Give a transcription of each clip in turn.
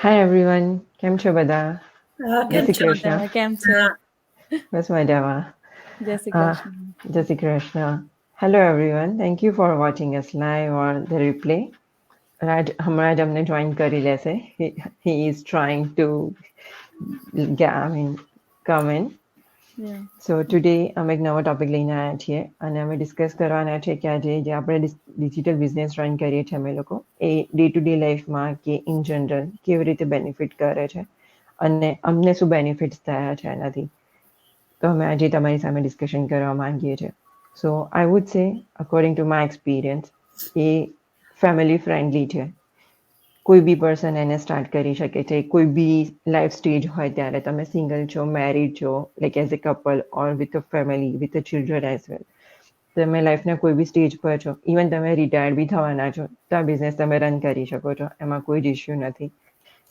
Hi everyone, કેમ છો બધા? જય કેમ શ્રી છો? કૃષ્ણ. કેમ છો? બસ મજામાં. જય શ્રી હા, કૃષ્ણ. જય Shri Krishna. Hello everyone, thank you for watching us live or the replay. Raj હમણાં જ અમને જોઈન કરી લેશે. He is trying to come in. Yeah. So today અમે એક નવો ટોપિક લઈને આવ્યા છીએ અને અમે ડિસ્કસ કરવાના છે કે આજે જે આપણે ડિજિટલ બિઝનેસ રન કરીએ છીએ અમે લોકો એ ડે ટુ ડે લાઈફમાં કે ઇન જનરલ કેવી રીતે બેનિફિટ કરે છે અને અમને શું બેનિફિટ્સ થયા છે એનાથી. તો અમે આજે તમારી સામે ડિસ્કશન કરવા માંગીએ છીએ. So I would say according to my experience એ ફેમિલી ફ્રેન્ડલી છે. કોઈ બી પર્સન એને સ્ટાર્ટ કરી શકે છે. કોઈ બી લાઈફ સ્ટેજ હોય ત્યારે તમે સિંગલ છો, મેરિડ છો, like as a couple or with a family with a children as well. તમે લાઈફના કોઈ બી સ્ટેજ પર છો, ઇવન તમે રિટાયર્ડ બી થવાના છો, તો આ બિઝનેસ તમે રન કરી શકો છો. એમાં કોઈ જ ઇસ્યુ નથી.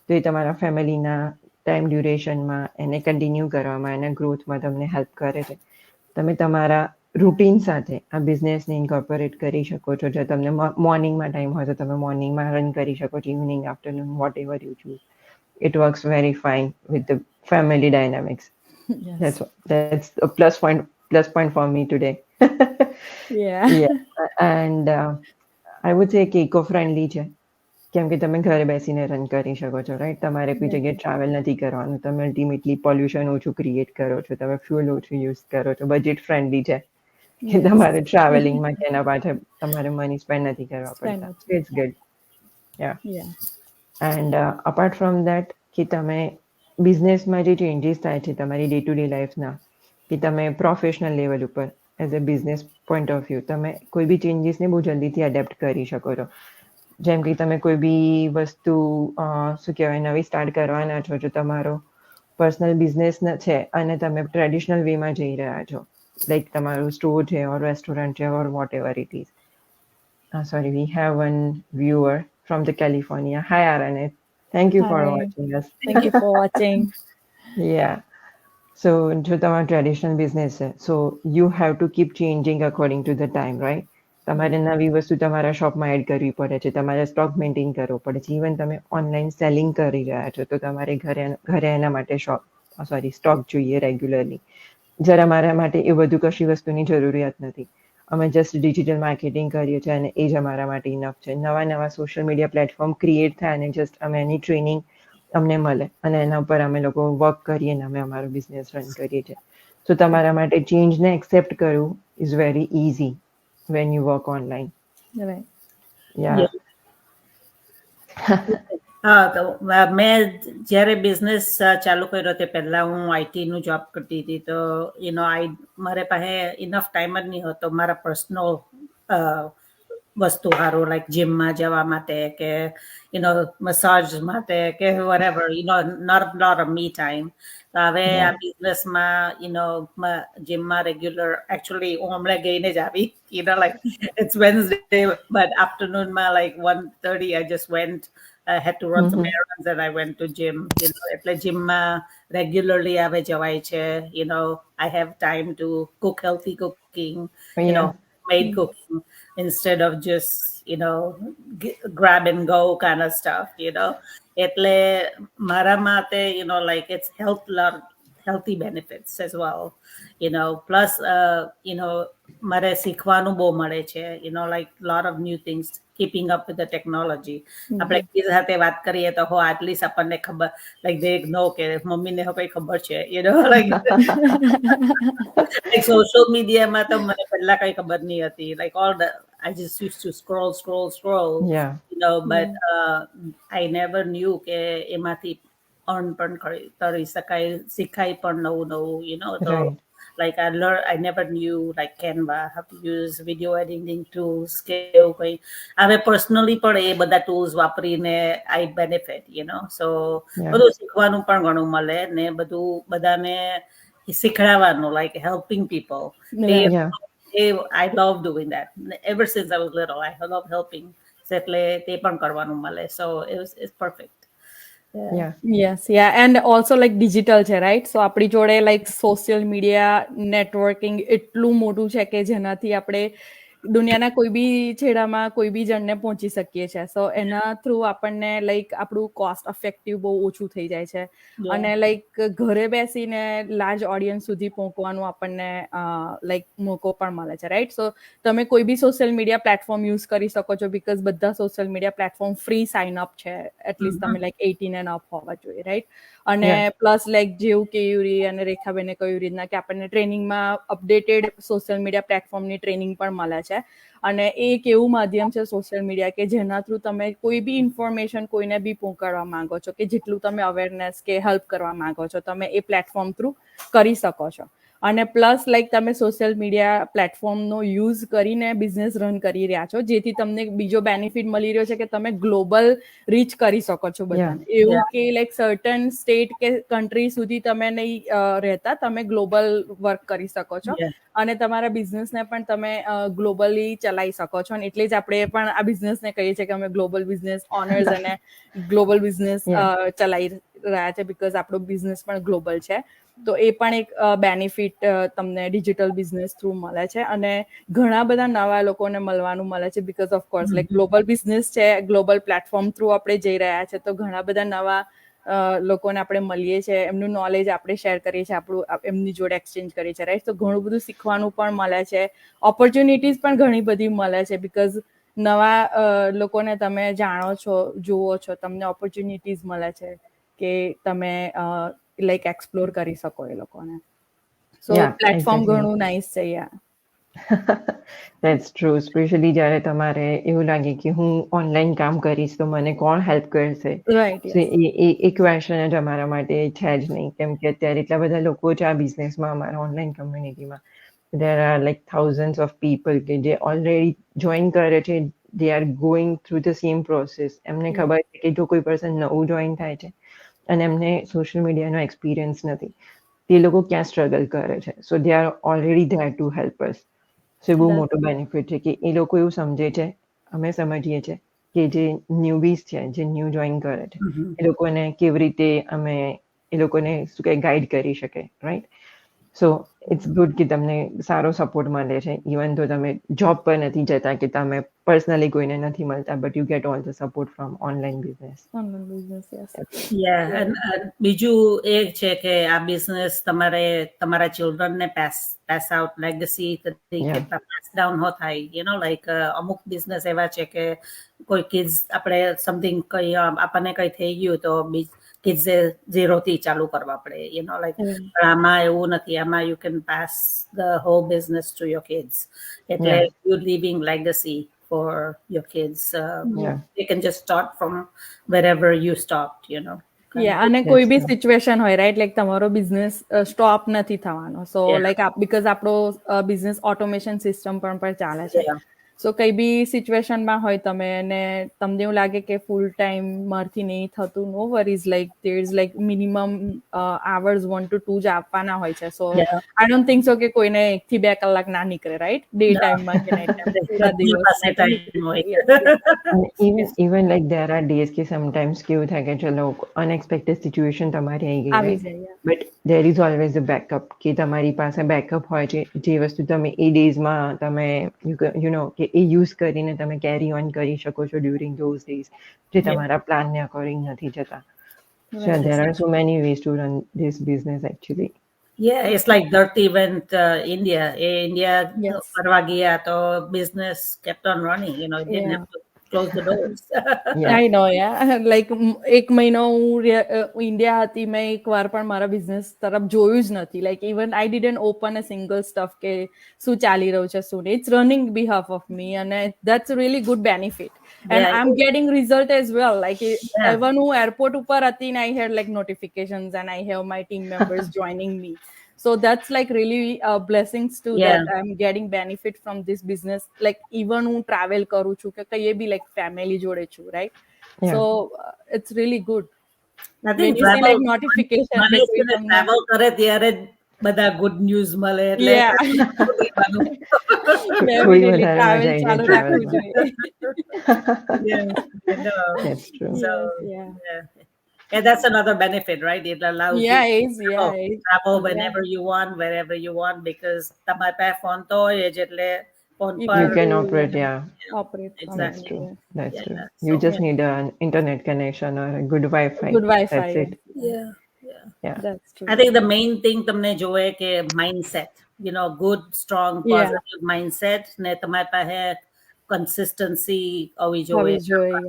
તો એ તમારા ફેમિલીના ટાઈમ ડ્યુરેશનમાં એને કન્ટિન્યુ કરવામાં એના ગ્રોથમાં તમને હેલ્પ કરે છે. તમે તમારા રૂટીન સાથે આ બિઝનેસને ઇન્કોર્પોરેટ કરી શકો છો. જો તમને મોર્નિંગમાં ટાઈમ હોય તો તમે મોર્નિંગમાં રન કરી શકો છો, evening, afternoon, whatever you choose. It works very fine with the family dynamics. Yes. That's a plus point for me today. Yeah. Yeah, and I would say કે ઇકો ફ્રેન્ડલી છે. કેમ કે તમે ઘરે બેસીને રન કરી શકો છો, રાઈટ? તમારે કોઈ જગ્યાએ ટ્રાવેલ નથી કરવાનું. તમે અલ્ટિમેટલી પોલ્યુશન ઓછું ક્રિએટ કરો છો, તમે ફ્યુઅલ ઓછું યુઝ કરો છો, બજેટ ફ્રેન્ડલી છે કે Yes. તમારે ટ્રાવેલિંગમાં કે એના પાછળ તમારે મની સ્પેન્ડ નથી કરવા Spend પડતા. it. It's good. Ya. Yeah. And apart from that કે તમે બિઝનેસમાં જે ચેન્જીસ થાય છે તમારી ડે ટુ ડે લાઈફના, કે તમે પ્રોફેશનલ લેવલ ઉપર as a business point of view તમે કોઈ બી ચેન્જીસને બહુ જલ્દીથી એડેપ્ટ કરી શકો છો. જેમ કે તમે કોઈ બી વસ્તુ શું કહેવાય નવી સ્ટાર્ટ કરવાના છો, જો તમારો પર્સનલ બિઝનેસ છે અને તમે ટ્રેડિશનલ વેમાં જઈ રહ્યા છો, લાઈક તમારું સ્ટોર છે ઓર રેસ્ટોરન્ટ છે ઓર vote ever it is. Sorry, we have one viewer from the California. Hi, Aranet. Thank you for Hi. watching us. Thank you for watching. Yeah. So, જો તમારો ટ્રેડિશનલ બિઝનેસ છે, so you have to keep changing according to the time, right? તમારે નવી વસ્તુ તમારા શોપમાં add કરવી પડે છે, તમારે સ્ટોક મેન્ટેન કરવો પડે છે. ઇવન તમે ઓનલાઈન સેલિંગ કરી રહ્યા છો તો તમારે ઘરે એના માટે સ્ટોક જોઈએ રેગ્યુલરલી. જ્યારે અમારા માટે એ બધું કશી વસ્તુની જરૂરિયાત નથી. અમે જસ્ટ ડિજિટલ માર્કેટિંગ કરીએ છીએ અને એ જ અમારા માટે ઇનફ છે. નવા નવા સોશિયલ મીડિયા પ્લેટફોર્મ ક્રિએટ થાય અને જસ્ટ અમે એની ટ્રેનિંગ અમને મળે અને એના ઉપર અમે લોકો વર્ક કરીએ અને અમે અમારો બિઝનેસ રન કરીએ છીએ. તો તમારા માટે ચેન્જને એક્સેપ્ટ કરવું is very easy when you work online. Right. યા. હા, તો મેં જ્યારે બિઝનેસ ચાલુ કર્યો તે પહેલા હું આઈટીનું જોબ કરતી હતી. તો મારે પાસે ઇનફ ટાઈમ જ નહીં હતો મારા પર્સનલ વસ્તુ સારું, લાઈક જીમમાં જવા માટે કે મસાજ માટે કે whatever, not a me time. તો હવે આ બિઝનેસમાં જીમમાં રેગ્યુલર એકચ્યુઅલી હું હમણાં ગઈને જ આવી, like it's Wednesday but afternoon like 1:30 I just went. I had to run some errands and I went to gym. એટલે જીમમાં રેગ્યુલરલી આવે જવાય છે. I have time to cook healthy cooking, yeah. made cooking instead of just grab and go kind of stuff. એટલે મારા માટે like it's healthy benefits as well. Plus મારે શીખવાનું બહુ મળે છે, like lot of new things, keeping up with the technology. આપણે એકબીજા સાથે વાત કરીએ તો એટલીસ્ટ આપણને ખબર, like they know કે મમ્મીને કઈ ખબર છે, like like social media માં તો મને પહેલા કઈ ખબર નહીં હતી. Like I just used to scroll, yeah. but I never knew કે એમાંથી earn પણ કરી શકાય, શીખાય પણ નવું. તો right. like I never knew like Canva, how to use video editing tools કે એવું કઈ. હવે personally પણ એ બધા tools વાપરીને I benefit, so યા. બધું શીખવાનું પણ ઘણું મળે ને બધું બધાને શીખડાવવાનું, like helping people. Right. Yeah. I love doing that. Ever since I was little, I love helping. એટલે તે પણ કરવાનું મળે. So it's perfect. Yeah. Yeah. Yes, yeah, and also like digital છે, right? So આપણી જોડે like social media networking એટલું મોટું છે કે જેનાથી આપણે દુનિયાના કોઈ બી છેડામાં કોઈ બી જણને પહોંચી શકીએ છીએ. સો એના થ્રુ આપણને લાઈક આપણું કોસ્ટ ઇફેક્ટિવ બહુ ઓછું થઈ જાય છે. અને લાઈક ઘરે બેસીને લાર્જ ઓડિયન્સ સુધી પહોંચવાનું આપણને લાઈક મોકો પણ મળે છે, રાઈટ? સો તમે કોઈ બી સોશિયલ મીડિયા પ્લેટફોર્મ યુઝ કરી શકો છો, બીકોઝ બધા social media platform free sign up છે. એટલીસ્ટ તમે લાઈક 18 એન્ડ અપ હોવા જોઈએ, રાઈટ? અને પ્લસ લાઈક જેવું કે યુરી અને રેખાબેને કહ્યું રીતના કે આપણને ટ્રેનિંગમાં અપડેટેડ સોશિયલ મીડિયા પ્લેટફોર્મની ટ્રેનિંગ પણ મળે છે. અને એ એક એવું માધ્યમ છે સોશિયલ મીડિયા કે જેના થ્રુ તમે કોઈ બી ઇન્ફોર્મેશન કોઈને બી પહોંચાડવા માંગો છો, કે જેટલું તમે અવેરનેસ કે હેલ્પ કરવા માંગો છો, તમે એ પ્લેટફોર્મ થ્રુ કરી શકો છો. અને પ્લસ લાઈક તમે સોશિયલ મીડિયા પ્લેટફોર્મનો યુઝ કરીને બિઝનેસ રન કરી રહ્યા છો, જેથી તમને બીજો બેનિફિટ મળી રહ્યો છે કે તમે ગ્લોબલ રીચ કરી શકો છો બધાને. એવું કે લાઈક સર્ટન સ્ટેટ કે કન્ટ્રી સુધી તમે નહીં રહેતા, તમે ગ્લોબલ વર્ક કરી શકો છો અને તમારા બિઝનેસને પણ તમે ગ્લોબલી ચલાવી શકો છો. અને એટલે જ આપણે પણ આ બિઝનેસને કહીએ છીએ કે અમે ગ્લોબલ બિઝનેસ ઓનર્સ અને ગ્લોબલ બિઝનેસ ચલાવી રહ્યા છે, બીકોઝ આપણો બિઝનેસ પણ ગ્લોબલ છે. તો એ પણ એક બેનિફિટ તમને ડિજિટલ બિઝનેસ થ્રુ મળે છે. અને ઘણા બધા નવા લોકોને મળવાનું મળે છે, because of course like global business છે, ગ્લોબલ પ્લેટફોર્મ થ્રુ આપણે જઈ રહ્યા છે, તો ઘણા બધા નવા લોકોને આપણે મળીએ છીએ, એમનું નોલેજ આપણે શેર કરીએ છીએ, આપણું એમની જોડે એક્સચેન્જ કરીએ છીએ, રાઈટ? તો ઘણું બધું શીખવાનું પણ મળે છે, ઓપોર્ચ્યુનિટીઝ પણ ઘણી બધી મળે છે, બીકોઝ નવા લોકોને તમે જાણો છો, જુઓ છો, તમને ઓપોર્ચ્યુનિટીઝ મળે છે કે તમે લાઈક એક્સપ્લોર કરી શકો એ લોકોને. સો પ્લેટફોર્મ ઘણું નાઇસ છે. That's true. સ્પેશિયલી જ્યારે તમારે એવું લાગે કે હું ઓનલાઈન કામ કરીશ તો મને કોણ હેલ્પ કરશે, એ ક્વેશ્ચન જ અમારા માટે છે જ નહીં. કેમ કે અત્યારે એટલા બધા લોકો છે આ બિઝનેસમાં, અમારા online કમ્યુનિટીમાં. there are like thousands of people કે જે ઓલરેડી જોઈન કરે છે, they are going through the same process. એમને ખબર છે કે જો કોઈ પર્સન નવું જોઈન થાય છે અને એમને સોશિયલ મીડિયાનો એક્સપિરિયન્સ નથી, તે લોકો ક્યાં સ્ટ્રગલ કરે છે. So they are already there to help us. So એ બહુ મોટો બેનિફિટ છે કે એ લોકો એવું સમજે છે, અમે સમજીએ છીએ કે જે ન્યૂબીઝ છે, જે ન્યૂ જોઈન કરે છે, એ લોકોને કેવી રીતે અમે એ લોકોને શું કહે ગાઈડ કરી શકે, રાઈટ? સો ઇટ્સ ગુડ કે તમને સારો સપોર્ટ મળે છે, ઇવન તો તમે જોબ પર નથી જતા કે તમે પર્સનલી કોઈને નથી મળતા, but you get all the support from online business. બીજું એ છે કે આ બિઝનેસ તમારે તમારા ચિલ્ડ્રનને પાસ આઉટ લેગસી તરીકે પાસ ડાઉન હો થાય. યુ નો લાઈક અમુક બિઝનેસ એવા છે કે કોઈ કિડ્સ આપણે સમથિંગ કઈ આપણને કઈ થઈ ગયું તો કિડ્સે 0 થી ચાલુ કરવા પડે, યુ નો લાઈક. પણ આમાં એવું નથી, આમાં you can pass the whole business to your kids. એટલે you living legacy for your kids. They can just start from wherever you stopped, you know. અને કોઈ બી સિચ્યુએશન હોય, રાઈટ? લાઈક તમારો બિઝનેસ સ્ટોપ નથી થવાનો. સો લાઈક બીકોઝ આપણો business automation system પર ચાલે છે. સો કઈ બી સિચ્યુએશનમાં હોય તમે અને તમને એવું લાગે કે ફૂલ ટાઈમ મારથી નહીં થતું, no worries. Like there is like minimum hours 1 to 2 જ આપવાના હોય છે. સો આઈ ડોન્ટ થિંક સો કે કોઈને 1 થી 2 કલાક ના નીકળે, રાઈટ? ડે ટાઈમમાં કે નાઇટ ટાઈમ, પૂરા દિવસ. Even like there are days કે sometimes કેવું થાય કે ચલો અનએક્સપેક્ટેડ સિચ્યુએશન તમારી આવી ગઈ, but there is always a backup કે તમારી પાસે બેકઅપ હોય છે, જે વસ્તુ તમે એ ડેઝમાં તમે યુ નો કે એ યુઝ કરીને તમે કેરી ઓન કરી શકો છો ડ્યુરિંગ ધોઝ ડેઝ, જે તમારા પ્લાનને અકોર્ડિંગ નથી જતા. So there are so many ways to run this business actually. Yeah, it's like Dirt Event India. India ફરવા ગયા તો business kept on running, you know, it didn't have to close the doors. I know, like 1 મહિનો હું India હતી, મેં એક વાર પણ મારા બિઝનેસ તરફ જોયું જ નથી. Like even I didn't open a single stuff કે શું ચાલી રહ્યું છે, શું નહીં. It's running behalf of me, અને that's really good benefit. And I am getting result as well. Like even હું એરપોર્ટ ઉપર હતી ને I had like notifications and I have my team members joining me. So that's like really blessings too, that I'm getting benefit from this business. Like even હું travel કરું છું કે કઈએ બી like family જોડે છું, right? So it's really good. I think when you see like notification travel કરે ત્યારે બધા good news મળે, એટલે travel ચાલુ રાખવું જોઈએ. That's true. So yeah, that's another benefit, right? It allows you to travel whenever you want, wherever you want, because તમારા પાસે ફોન તો હોય જ, એટલે phone You પર You can operate, yeah. operate from That's Exactly. true. anywhere. That's Yeah, true. yeah. You So just need an internet connection or a good Wi-Fi. Good Wi-Fi. That's it. yeah, yeah. Yeah. That's true. I think the main thing તમને જોવે કે mindset, you know, good, strong, Yeah. positive mindset ને તમારી પાસે consistency હોવી જોઈએ હોવી જોઈએ.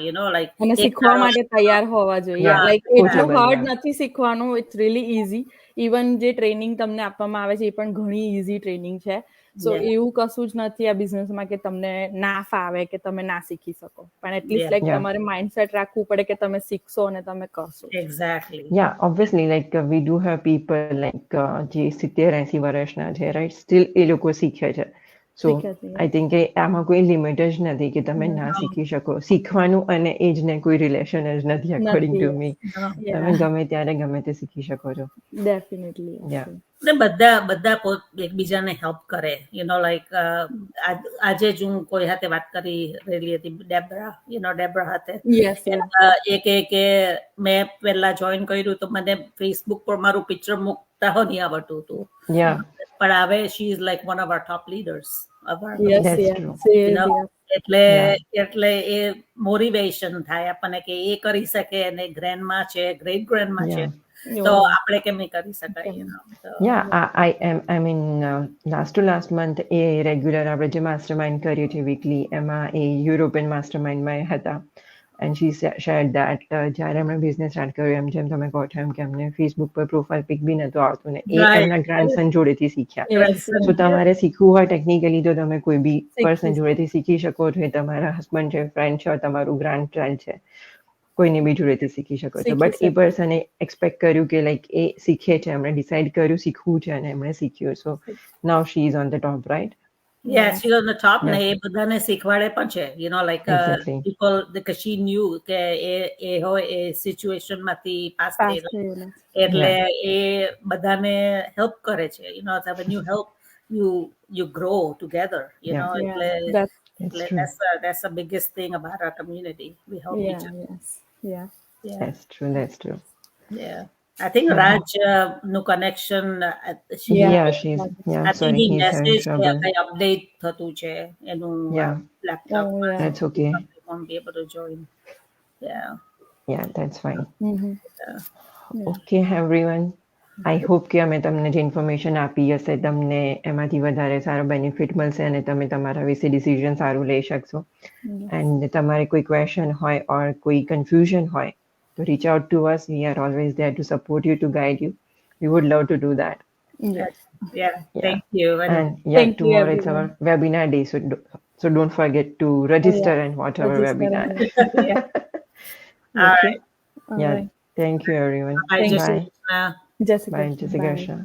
you know, like અને એક શીખવા ધારો માટે તૈયાર હોવા જોઈએ Yeah, લાઈક એટલું coachable, હાર્ડ yeah. નથી શીખવાનું ઇટ્સ રિયલી ઇઝી ઇવન જે ટ્રેનિંગ તમને આપવામાં આવે છે એ પણ ઘણી ઇઝી ટ્રેનિંગ છે સો Yeah. એવું કશું જ નથી આ બિઝનેસમાં કે તમને ના ફાવે કે તમે ના શીખી શકો પણ એટલીસ્ટ Yeah. Like Yeah. તમારે માઇન્ડસેટ રાખવું પડે કે તમે શીખશો અને તમે કરશો Exactly. Yeah, obviously, like we do have people like જે 70-80 વર્ષના છે, right? Still એ લોકો શીખે છે. So શીખે છે, yeah. I think કે આમાં કોઈ લિમિટ જ નથી કે તમે ના શીખી શકો. શીખવાનું અને એજને કોઈ રિલેશન જ નથી અકોર્ડિંગ ટુ મી. No. તમે ગમે ત્યારે ગમે તે શીખી શકો છો. Definitely Yeah. ને બધા એકબીજાને હેલ્પ કરે યુ નો લાઈક આજે જ હું કોઈ હાથે વાત કરી રહેલી હતી ડેબ્રા હાથે યસ એ કે મેં પહેલા જોઈન કર્યું તો મને ફેસબુક પર મારું પિક્ચર મૂકતા હો નહીં આવડતું હતું Yeah, પણ હવે she is like one of our top leaders yes That's yes true. એટલે એ મોટિવેશન થાય આપણને કે એ કરી શકે અને ગ્રેન્ડમાં છે ગ્રેટ ગ્રેન્ડમાં છે Yeah. તો આપણે કેમ નહીં કરી શકાય you know? તો Yeah, I mean, last to last month, A regular આપણે જે માસ્ટર માઇન્ડ કરીએ છીએ વીકલી એમાં એ યુરોપિયન માસ્ટર માઇન્ડમાં હતા એન્ડ શી શેર્ડ દેટ જ્યારે એમણે બિઝનેસ સ્ટાર્ટ કર્યો એમ જેમ તમે કહો છો એમ કે એમને ફેસબુક પર પ્રોફાઇલ પિક બી નહોતું આવતું ને એ Right. એમના ગ્રાન્ડસન જોડેથી શીખ્યા યસ તો તમારે શીખવું હોય ટેકનિકલી તો તમે કોઈ બી શીખી પર્સન જોડેથી શીખી શકો છો એ તમારા હસબન્ડ છે ફ્રેન્ડ છે તમારું ગ્રાન્ડ ચાઇલ્ડ છે કોઈની બી જોડેથી શીખી શકો છો શીખી બટ એ શકો. પર્સને એક્સપેક્ટ કર્યું કે લાઈક એ શીખે છે એમણે ડિસાઈડ કર્યું શીખવું છે અને એમણે શીખ્યું so now she is on the top right Yeah, she was on the top Yeah. ને એ બધાને શીખવાડે પણ છે you know like Exactly. people because she knew કે એ હોય એ સિચ્યુએશન માંથી પાસ પાસ થયેલા થયેલા એટલે એ બધાને હેલ્પ કરે છે you know so when you help you grow together you Yeah. know Yeah, એટલે that's That's true. that's the biggest thing about our community we help each yeah, other yes, yeah. yeah That's true. That's true. yeah I think Raj નું connection Yeah, she's yeah. I think Sorry, he he's having messaged કે trouble. કઈ update થતું છે એનું Yeah. laptop Oh, yeah. That's okay. He won't be able to join yeah Yeah, that's fine. Mhm. Okay, everyone. I hope કે અમે તમને જે information આપી હશે તમને એમાંથી વધારે સારો બેનિફિટ મળશે અને તમે તમારા વિશે ડિસિઝન સારું લઈ શકશો એન્ડ તમારે કોઈ ક્વેશ્ચન હોય ઓર કોઈ કન્ફ્યુઝન હોય તો reach out to us we are always there to support you to guide you we would love to do that Yeah. yeah thank you and and yeah Thank you, tomorrow it's our everyone. webinar day so don't forget to register and watch our Register webinar and- yeah all Okay. right Yeah, Alright. thank you everyone. bye Thank Jai Bye. Shri Krishna. Jessica. Bye, Jessica.